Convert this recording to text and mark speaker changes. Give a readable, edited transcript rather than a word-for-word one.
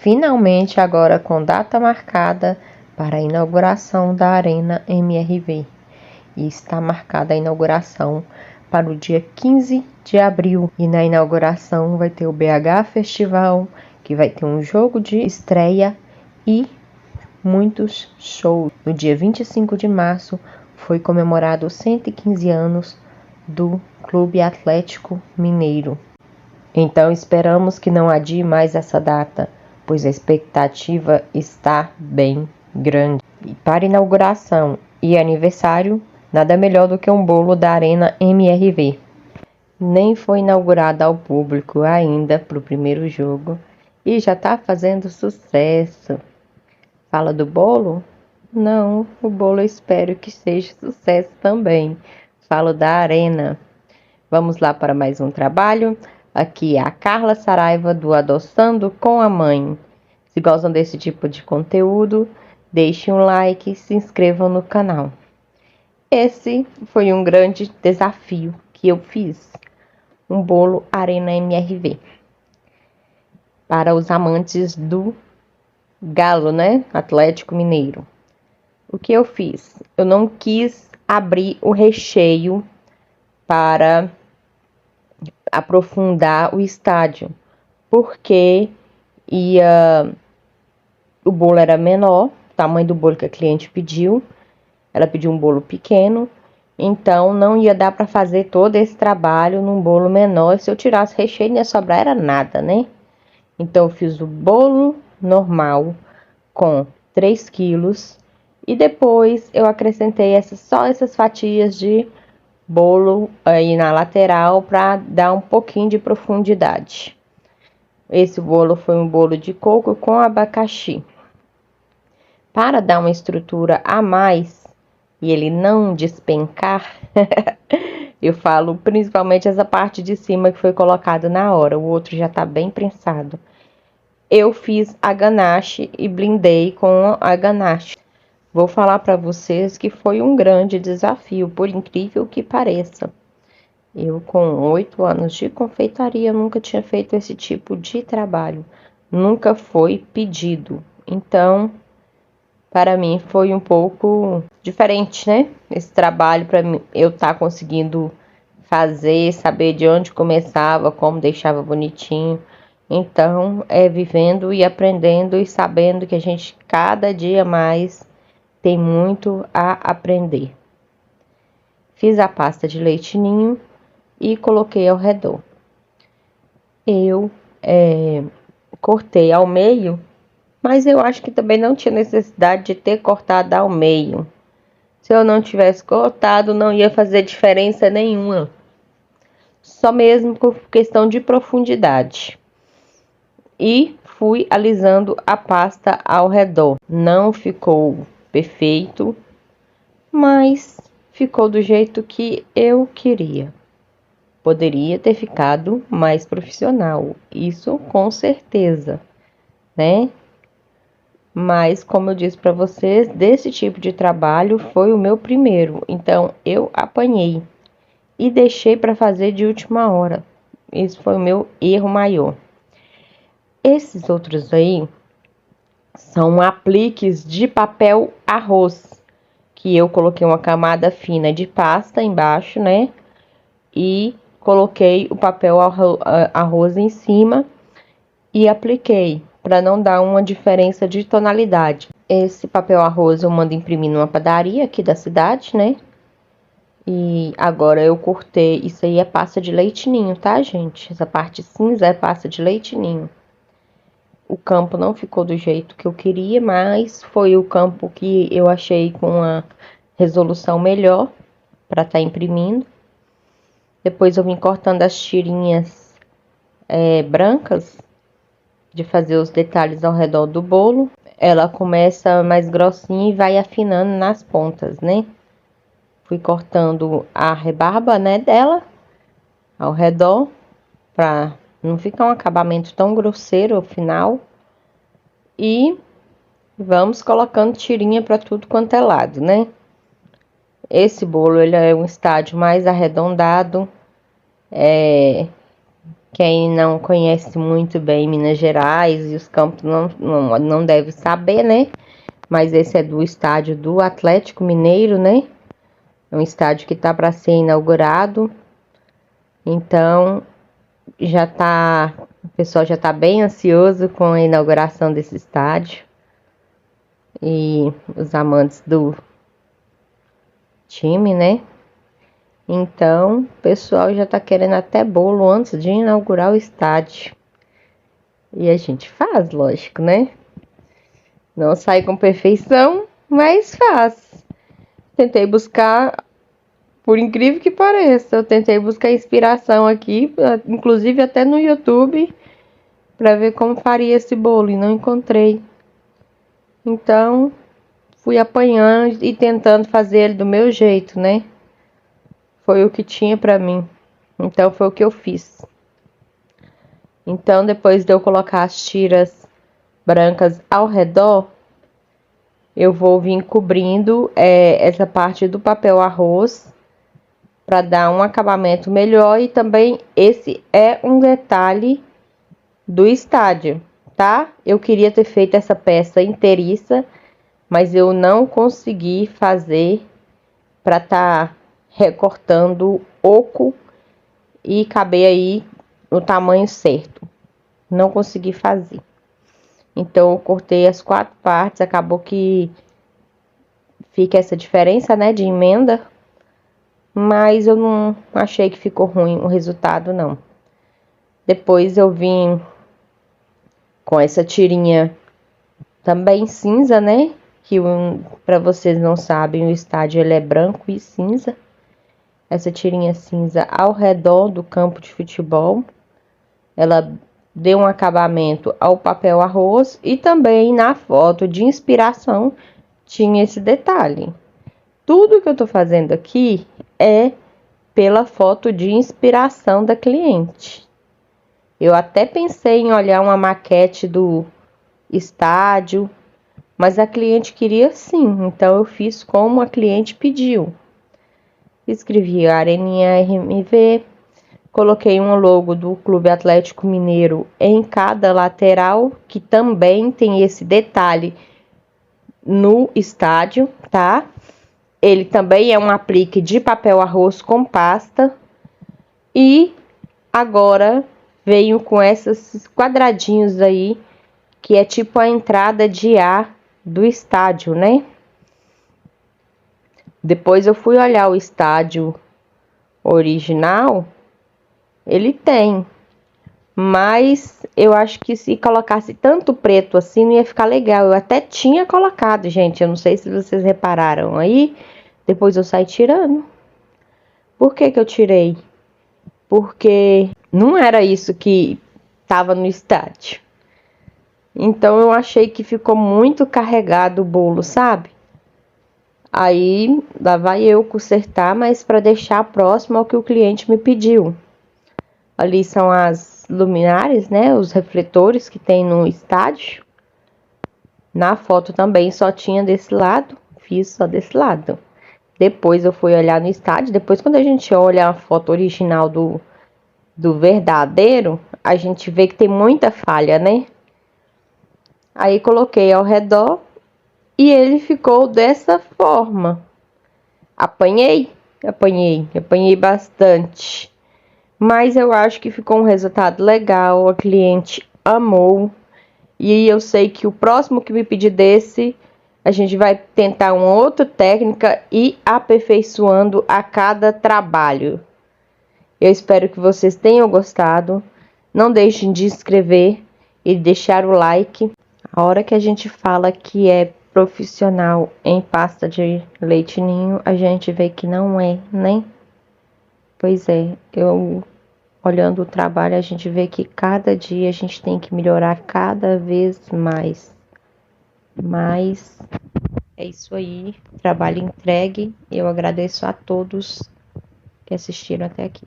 Speaker 1: finalmente agora com data marcada para a inauguração da Arena MRV. E está marcada a inauguração para o dia 15 de abril. E na inauguração vai ter o BH Festival, que vai ter um jogo de estreia e muitos shows. No dia 25 de março foi comemorado os 115 anos do Clube Atlético Mineiro. Então esperamos que não adie mais essa data, pois a expectativa está bem grande. E para inauguração e aniversário, nada melhor do que um bolo da Arena MRV. Nem foi inaugurada ao público ainda para o primeiro jogo e já está fazendo sucesso. Fala do bolo? Não, o bolo eu espero que seja sucesso também. Falo da Arena. Vamos lá para mais um trabalho. Aqui é a Carla Saraiva do Adoçando com a Mãe. Se gostam desse tipo de conteúdo, deixem um like e se inscrevam no canal. Esse foi um grande desafio que eu fiz. Um bolo Arena MRV. Para os amantes do Galo, né? Atlético Mineiro. O que eu fiz? Eu não quis abrir o recheio para aprofundar o estádio, porque o bolo era menor, o tamanho do bolo que a cliente pediu. Ela pediu um bolo pequeno, então não ia dar para fazer todo esse trabalho num bolo menor. Se eu tirasse recheio, não ia sobrar era nada, né? Então eu fiz o bolo normal com 3 quilos e depois eu acrescentei só essas fatias de bolo aí na lateral para dar um pouquinho de profundidade. Esse bolo foi um bolo de coco com abacaxi. Para dar uma estrutura a mais e ele não despencar, eu falo principalmente essa parte de cima que foi colocada na hora, o outro já está bem prensado. Eu fiz a ganache e blindei com a ganache. Vou falar para vocês que foi um grande desafio, por incrível que pareça. Eu, com 8 anos de confeitaria, nunca tinha feito esse tipo de trabalho. Nunca foi pedido. Então, para mim foi um pouco diferente, né? Esse trabalho para mim, eu estar conseguindo fazer, saber de onde começava, como deixava bonitinho. Então, é vivendo e aprendendo e sabendo que a gente cada dia mais tem muito a aprender. Fiz a pasta de leite ninho e coloquei ao redor. Eu cortei ao meio, mas eu acho que também não tinha necessidade de ter cortado ao meio. Se eu não tivesse cortado, não ia fazer diferença nenhuma. Só mesmo por questão de profundidade. E fui alisando a pasta ao redor. Não ficou perfeito, mas ficou do jeito que eu queria. Poderia ter ficado mais profissional, isso com certeza, né? Mas, como eu disse para vocês, desse tipo de trabalho foi o meu primeiro, então eu apanhei e deixei para fazer de última hora. Esse foi o meu erro maior. Esses outros aí são apliques de papel arroz, que eu coloquei uma camada fina de pasta embaixo, né? E coloquei o papel arroz em cima e apliquei, para não dar uma diferença de tonalidade. Esse papel arroz eu mando imprimir numa padaria aqui da cidade, né? E agora eu cortei, isso aí é pasta de leite ninho, tá, gente? Essa parte cinza é pasta de leite ninho. O campo não ficou do jeito que eu queria, mas foi o campo que eu achei com uma resolução melhor para estar imprimindo. Depois eu vim cortando as tirinhas brancas de fazer os detalhes ao redor do bolo. Ela começa mais grossinha e vai afinando nas pontas, né? Fui cortando a rebarba, né, dela ao redor para não ficar um acabamento tão grosseiro ao final. E vamos colocando tirinha para tudo quanto é lado, né? Esse bolo ele é um estádio mais arredondado, Quem não conhece muito bem Minas Gerais e os campos não deve saber, né? Mas esse é do estádio do Atlético Mineiro, né? É um estádio que tá para ser inaugurado. Então, o pessoal já tá bem ansioso com a inauguração desse estádio. E os amantes do time, né? Então, o pessoal já tá querendo até bolo antes de inaugurar o estádio. E a gente faz, lógico, né? Não sai com perfeição, mas faz. Tentei buscar, por incrível que pareça, eu tentei buscar inspiração aqui, inclusive até no YouTube, para ver como faria esse bolo e não encontrei. Então, fui apanhando e tentando fazer ele do meu jeito, né? Foi o que tinha para mim. Então, foi o que eu fiz. Então, depois de eu colocar as tiras brancas ao redor, eu vou vir cobrindo essa parte do papel arroz para dar um acabamento melhor. E também esse é um detalhe do estádio, tá? Eu queria ter feito essa peça inteiriça, mas eu não consegui fazer para tá recortando oco e caber aí no tamanho certo. Não consegui fazer. Então eu cortei as 4 partes, acabou que fica essa diferença, né, de emenda, mas eu não achei que ficou ruim o resultado, não. Depois eu vim com essa tirinha também cinza, né, que para vocês não sabem, o estádio ele é branco e cinza. Essa tirinha cinza ao redor do campo de futebol, ela deu um acabamento ao papel arroz e também na foto de inspiração tinha esse detalhe. Tudo que eu tô fazendo aqui é pela foto de inspiração da cliente. Eu até pensei em olhar uma maquete do estádio, mas a cliente queria sim, então eu fiz como a cliente pediu. Escrevi Areninha RMV, coloquei um logo do Clube Atlético Mineiro em cada lateral, que também tem esse detalhe no estádio, tá? Ele também é um aplique de papel arroz com pasta. E agora venho com esses quadradinhos aí, que é tipo a entrada de ar do estádio, né? Depois eu fui olhar o estádio original, ele tem, mas eu acho que se colocasse tanto preto assim não ia ficar legal. Eu até tinha colocado, gente, eu não sei se vocês repararam aí, depois eu saí tirando. Por que que eu tirei? Porque não era isso que estava no estádio. Então eu achei que ficou muito carregado o bolo, sabe? Aí lá vai eu consertar, mas para deixar próximo ao que o cliente me pediu. Ali são as luminárias, né? Os refletores que tem no estádio. Na foto também só tinha desse lado, fiz só desse lado. Depois eu fui olhar no estádio. Depois, quando a gente olha a foto original do verdadeiro, a gente vê que tem muita falha, né? Aí coloquei ao redor e ele ficou dessa forma. Apanhei bastante. Mas eu acho que ficou um resultado legal, a cliente amou. E eu sei que o próximo que me pedir desse, a gente vai tentar uma outra técnica e aperfeiçoando a cada trabalho. Eu espero que vocês tenham gostado. Não deixem de se inscrever e deixar o like. A hora que a gente fala que é profissional em pasta de leite ninho, a gente vê que não é, né? Pois é, eu olhando o trabalho, a gente vê que cada dia a gente tem que melhorar cada vez mais. Mas é isso aí, trabalho entregue. Eu agradeço a todos que assistiram até aqui.